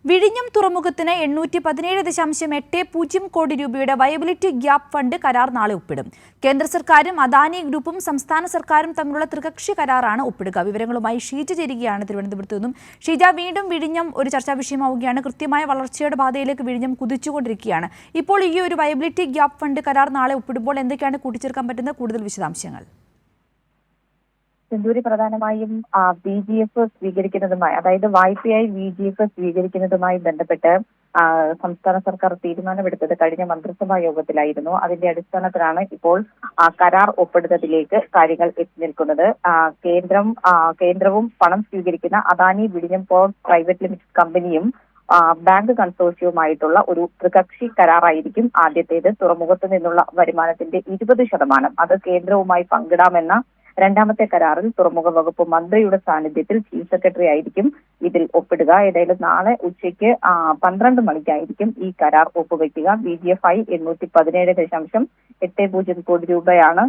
വിഴിഞ്ഞം തുറമുഖത്തിന് 817.80 കോടി രൂപയുടെ വയബിലിറ്റി ഗ്യാപ്പ് ഫണ്ട് കരാർ നാളെ ഒപ്പിടും. കേന്ദ്ര സർക്കാരും അദാനി ഗ്രൂപ്പും സംസ്ഥാന സർക്കാരും തമ്മിലുള്ള ത്രികക്ഷി കരാറാണ് ഒപ്പിടുക. വിവരങ്ങളുമായി ഷീജ ചേരുകയാണ് തിരുവനന്തപുരത്തു നിന്നും. ഷീജ, വീണ്ടും വിഴിഞ്ഞം ഒരു ചർച്ചാ വിഷയമാവുകയാണ്. കൃത്യമായ വളർച്ചയുടെ പാതയിലേക്ക് വിഴിഞ്ഞം കുതിച്ചുകൊണ്ടിരിക്കുകയാണ്. ഇപ്പോൾ ഈ ഒരു വയബിലിറ്റി ഗ്യാപ്പ് ഫണ്ട് കരാർ നാളെ ഒപ്പിടുമ്പോൾ എന്തൊക്കെയാണ് കൂട്ടിച്ചേർക്കാൻ പറ്റുന്ന കൂടുതൽ വിശദാംശങ്ങൾ? സിന്ധൂരി പ്രധാനമായും VGF സ്വീകരിക്കുന്നതുമായി, അതായത് വായ്പയായി VGF സ്വീകരിക്കുന്നതുമായി ബന്ധപ്പെട്ട് സംസ്ഥാന സർക്കാർ തീരുമാനമെടുത്തത് കഴിഞ്ഞ മന്ത്രിസഭാ യോഗത്തിലായിരുന്നു. അതിന്റെ അടിസ്ഥാനത്തിലാണ് ഇപ്പോൾ കരാർ ഒപ്പിടുന്നതിലേക്ക് കാര്യങ്ങൾ എത്തി നിൽക്കുന്നത്. കേന്ദ്രവും പണം സ്വീകരിക്കുന്ന അദാനി വിഴിഞ്ഞം പോർട്ട് പ്രൈവറ്റ് ലിമിറ്റഡ് കമ്പനിയും ബാങ്ക് കൺസോർഷ്യവുമായിട്ടുള്ള ഒരു ത്രികക്ഷി കരാറായിരിക്കും ആദ്യത്തേത്. തുറമുഖത്ത് നിന്നുള്ള വരുമാനത്തിന്റെ 20% അത് കേന്ദ്രവുമായി പങ്കിടാമെന്ന രണ്ടാമത്തെ കരാറിൽ തുറമുഖ വകുപ്പ് മന്ത്രിയുടെ സാന്നിധ്യത്തിൽ ചീഫ് സെക്രട്ടറി ആയിരിക്കും ഇതിൽ ഒപ്പിടുക. ഏതായാലും നാളെ ഉച്ചയ്ക്ക് 12 മണിക്കായിരിക്കും ഈ കരാർ ഒപ്പുവെക്കുക. VGF 817.80 കോടി രൂപയാണ്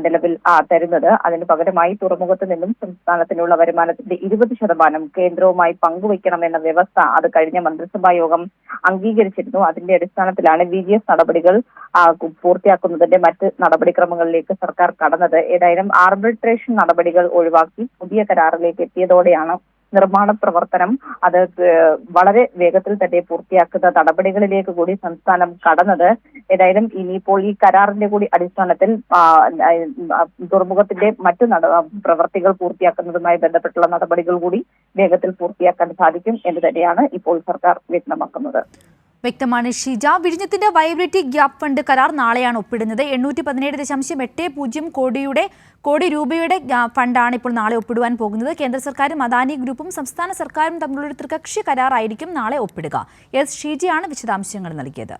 നിലവിൽ തരുന്നത്. അതിന് പകരമായി തുറമുഖത്ത് നിന്നും സംസ്ഥാനത്തിനുള്ള വരുമാനത്തിന്റെ 20% കേന്ദ്രവുമായി പങ്കുവയ്ക്കണമെന്ന വ്യവസ്ഥ അത് കഴിഞ്ഞ മന്ത്രിസഭാ യോഗം അംഗീകരിച്ചിരുന്നു. അതിന്റെ അടിസ്ഥാനത്തിലാണ് VGF നടപടികൾ പൂർത്തിയാക്കുന്നതിന്റെ മറ്റ് നടപടിക്രമങ്ങളിലേക്ക് സർക്കാർ കടന്നത്. ഏതായാലും ആർബിട്രേഷൻ നടപടികൾ ഒഴിവാക്കി പുതിയ കരാറിലേക്ക് എത്തിയതോടെയാണ് നിർമ്മാണ പ്രവർത്തനം അത് വളരെ വേഗത്തിൽ തന്നെ പൂർത്തിയാക്കുന്ന നടപടികളിലേക്ക് കൂടി സംസ്ഥാനം കടന്നത്. ഏതായാലും ഇനിയിപ്പോൾ ഈ കരാറിന്റെ കൂടി അടിസ്ഥാനത്തിൽ തുറമുഖത്തിന്റെ മറ്റു പ്രവർത്തികൾ പൂർത്തിയാക്കുന്നതുമായി ബന്ധപ്പെട്ടുള്ള നടപടികൾ കൂടി വേഗത്തിൽ പൂർത്തിയാക്കാൻ സാധിക്കും എന്ന് തന്നെയാണ് ഇപ്പോൾ സർക്കാർ വ്യക്തമാക്കുന്നത്. വ്യക്തമാണ് ഷീജ. വിഴിഞ്ഞത്തിന്റെ വയബിലിറ്റി ഗ്യാപ്പ് ഫണ്ട് കരാർ നാളെയാണ് ഒപ്പിടുന്നത്. 817.80 കോടി രൂപയുടെ ഫണ്ടാണ് ഇപ്പോൾ നാളെ ഒപ്പിടുവാൻ പോകുന്നത്. കേന്ദ്ര സർക്കാരും അദാനി ഗ്രൂപ്പും സംസ്ഥാന സർക്കാരും തമ്മിലുള്ള ത്രികക്ഷി കരാറായിരിക്കും നാളെ ഒപ്പിടുക. ഷീജയാണ് വിശദാംശങ്ങൾ നൽകിയത്.